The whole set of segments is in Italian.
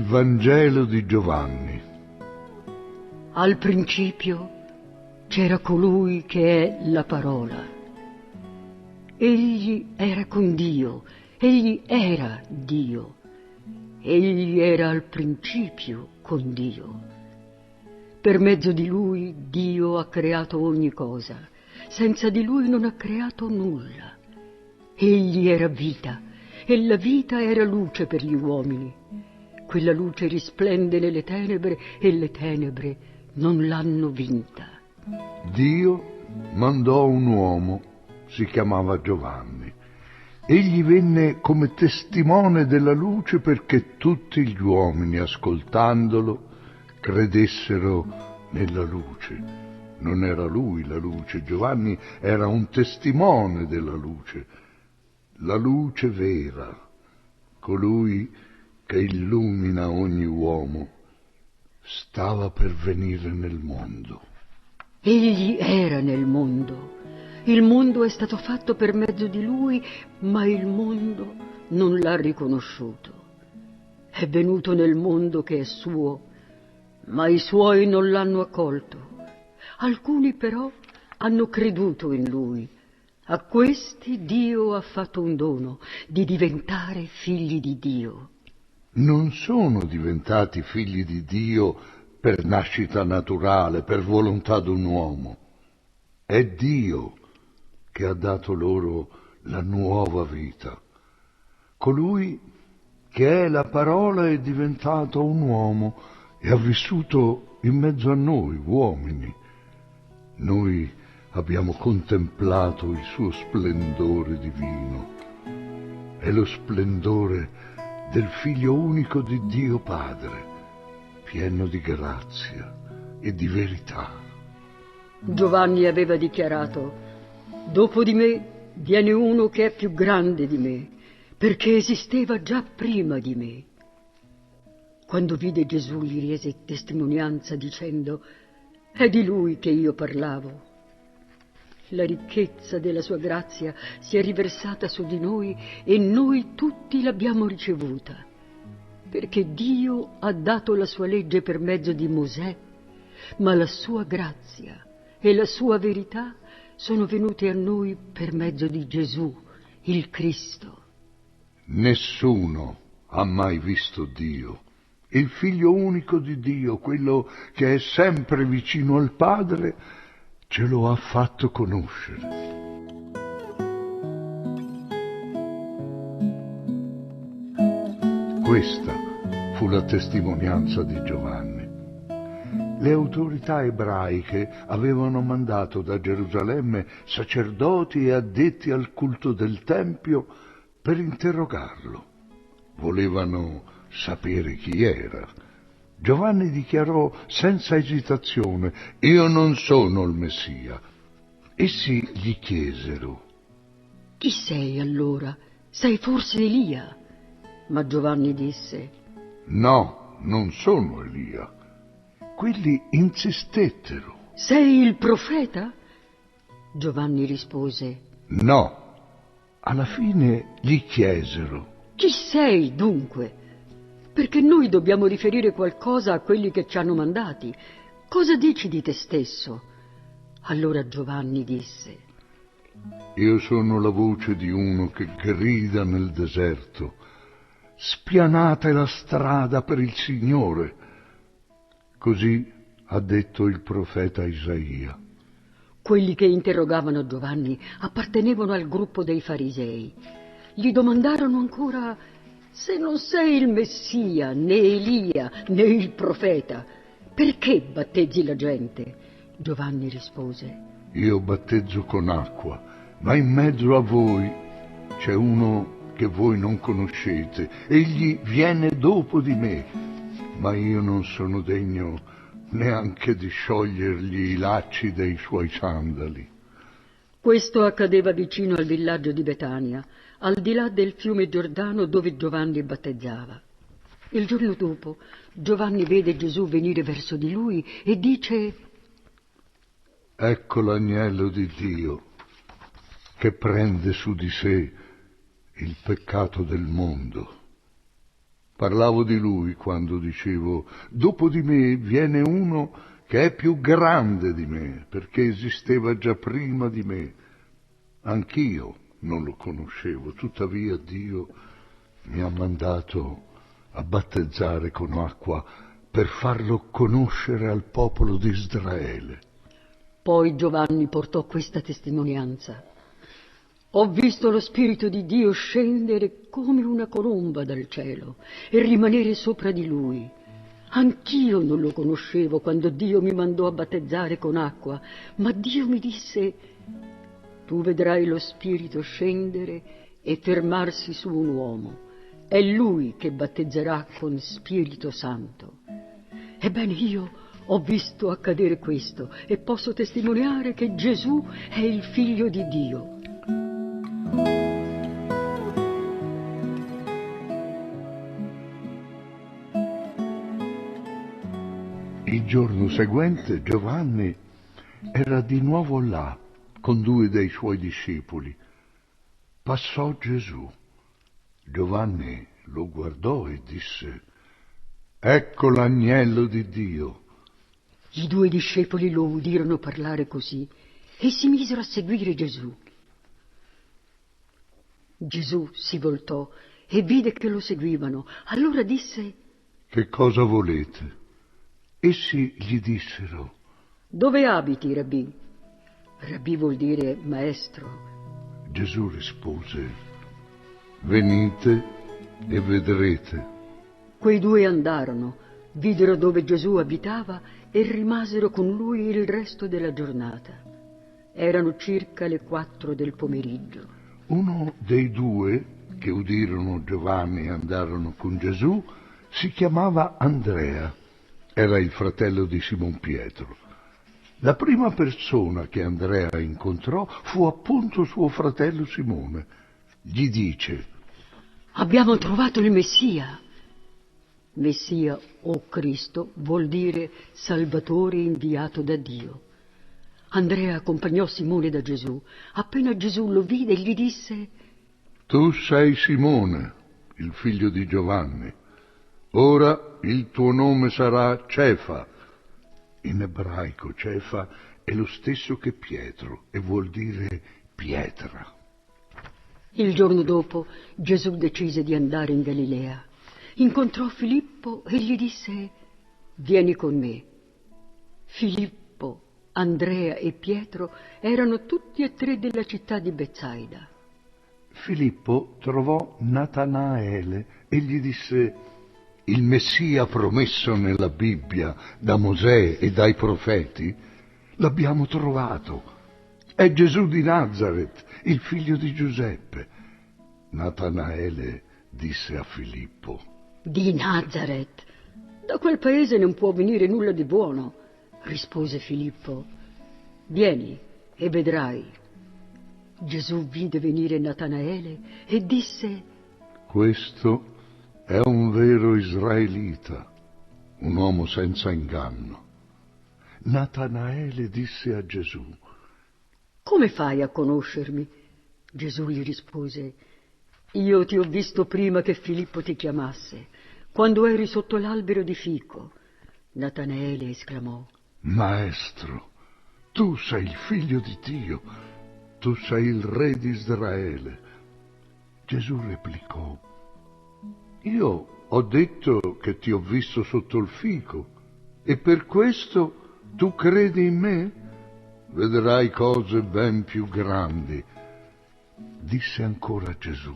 Vangelo di Giovanni. Al principio c'era colui che è la parola. Egli era con Dio, egli era Dio. Egli era al principio con Dio. Per mezzo di lui Dio ha creato ogni cosa. Senza di lui non ha creato nulla. Egli era vita, e la vita era luce per gli uomini. Quella luce risplende nelle tenebre, e le tenebre non l'hanno vinta. Dio mandò un uomo, si chiamava Giovanni. Egli venne come testimone della luce perché tutti gli uomini, ascoltandolo, credessero nella luce. Non era lui la luce, Giovanni era un testimone della luce, la luce vera, colui che illumina ogni uomo, stava per venire nel mondo. Egli era nel mondo. Il mondo è stato fatto per mezzo di lui, ma il mondo non l'ha riconosciuto. È venuto nel mondo che è suo, ma i suoi non l'hanno accolto. Alcuni però hanno creduto in lui. A questi Dio ha fatto un dono di diventare figli di Dio. Non sono diventati figli di Dio per nascita naturale, per volontà d'un uomo. È Dio che ha dato loro la nuova vita. Colui che è la parola è diventato un uomo e ha vissuto in mezzo a noi, uomini. Noi abbiamo contemplato il suo splendore divino. È lo splendore del Figlio unico di Dio Padre, pieno di grazia e di verità. Giovanni aveva dichiarato: dopo di me viene uno che è più grande di me, perché esisteva già prima di me. Quando vide Gesù gli rese testimonianza dicendo: è di lui che io parlavo. La ricchezza della sua grazia si è riversata su di noi e noi tutti l'abbiamo ricevuta, perché Dio ha dato la sua legge per mezzo di Mosè, ma la sua grazia e la sua verità sono venute a noi per mezzo di Gesù, il Cristo. Nessuno ha mai visto Dio. Il Figlio unico di Dio, quello che è sempre vicino al Padre, ce lo ha fatto conoscere. Questa fu la testimonianza di Giovanni. Le autorità ebraiche avevano mandato da Gerusalemme sacerdoti e addetti al culto del Tempio per interrogarlo. Volevano sapere chi era. Giovanni dichiarò senza esitazione: io non sono il Messia. Essi gli chiesero: Chi sei allora? Sei forse Elia? Ma Giovanni disse: no, non sono Elia. Quelli insistettero: sei il profeta? Giovanni rispose: no. Alla fine gli chiesero: chi sei dunque? Perché noi dobbiamo riferire qualcosa a quelli che ci hanno mandati. Cosa dici di te stesso? Allora Giovanni disse: io sono la voce di uno che grida nel deserto: spianate la strada per il Signore. Così ha detto il profeta Isaia. Quelli che interrogavano Giovanni appartenevano al gruppo dei farisei. Gli domandarono ancora: se non sei il Messia, né Elia, né il profeta, perché battezzi la gente? Giovanni rispose: io battezzo con acqua, ma in mezzo a voi c'è uno che voi non conoscete. Egli viene dopo di me, ma io non sono degno neanche di sciogliergli i lacci dei suoi sandali. Questo accadeva vicino al villaggio di Betania, al di là del fiume Giordano dove Giovanni battezzava. Il giorno dopo Giovanni vede Gesù venire verso di lui e dice: ecco l'agnello di Dio che prende su di sé il peccato del mondo. Parlavo di lui quando dicevo: dopo di me viene uno che è più grande di me, perché esisteva già prima di me. Anch'io non lo conoscevo, tuttavia Dio mi ha mandato a battezzare con acqua per farlo conoscere al popolo di Israele. Poi Giovanni portò questa testimonianza: ho visto lo Spirito di Dio scendere come una colomba dal cielo e rimanere sopra di lui. Anch'io non lo conoscevo quando Dio mi mandò a battezzare con acqua, ma Dio mi disse: tu vedrai lo Spirito scendere e fermarsi su un uomo. È lui che battezzerà con Spirito Santo. Ebbene, io ho visto accadere questo e posso testimoniare che Gesù è il Figlio di Dio. Il giorno seguente Giovanni era di nuovo là con 2 dei suoi discepoli. Passò Gesù. Giovanni lo guardò e disse: ecco l'agnello di Dio. I 2 discepoli lo udirono parlare così e si misero a seguire Gesù. Gesù si voltò e vide che lo seguivano. Allora disse: che cosa volete? Essi gli dissero: dove abiti, Rabbì? Rabbì vuol dire maestro. Gesù rispose: venite e vedrete. Quei 2 andarono, videro dove Gesù abitava e rimasero con lui il resto della giornata. Erano circa le 4 del pomeriggio. Uno dei 2 che udirono Giovanni e andarono con Gesù si chiamava Andrea. Era il fratello di Simon Pietro. La prima persona che Andrea incontrò fu appunto suo fratello Simone. Gli dice: abbiamo trovato il Messia. Messia o Cristo vuol dire Salvatore inviato da Dio. Andrea accompagnò Simone da Gesù. Appena Gesù lo vide, gli disse: tu sei Simone, il figlio di Giovanni. Ora il tuo nome sarà Cefa. In ebraico Cefa è lo stesso che Pietro e vuol dire pietra. Il giorno dopo Gesù decise di andare in Galilea. Incontrò Filippo e gli disse: vieni con me. Filippo, Andrea e Pietro erano tutti e 3 della città di Betsaida. Filippo trovò Natanaele e gli disse: il Messia promesso nella Bibbia da Mosè e dai profeti l'abbiamo trovato. È Gesù di Nazaret, il figlio di Giuseppe. Natanaele disse a Filippo: di Nazaret? Da quel paese non può venire nulla di buono. Rispose Filippo: vieni e vedrai. Gesù vide venire Natanaele e disse: questo è un vero israelita, un uomo senza inganno. Natanaele disse a Gesù: come fai a conoscermi? Gesù gli rispose: io ti ho visto prima che Filippo ti chiamasse, quando eri sotto l'albero di fico. Natanaele esclamò: maestro, tu sei il figlio di Dio, tu sei il re di Israele. Gesù replicò: io ho detto che ti ho visto sotto il fico e per questo tu credi in me? Vedrai cose ben più grandi. Disse ancora Gesù: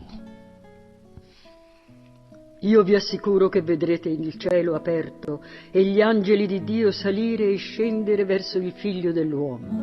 io vi assicuro che vedrete il cielo aperto e gli angeli di Dio salire e scendere verso il Figlio dell'uomo.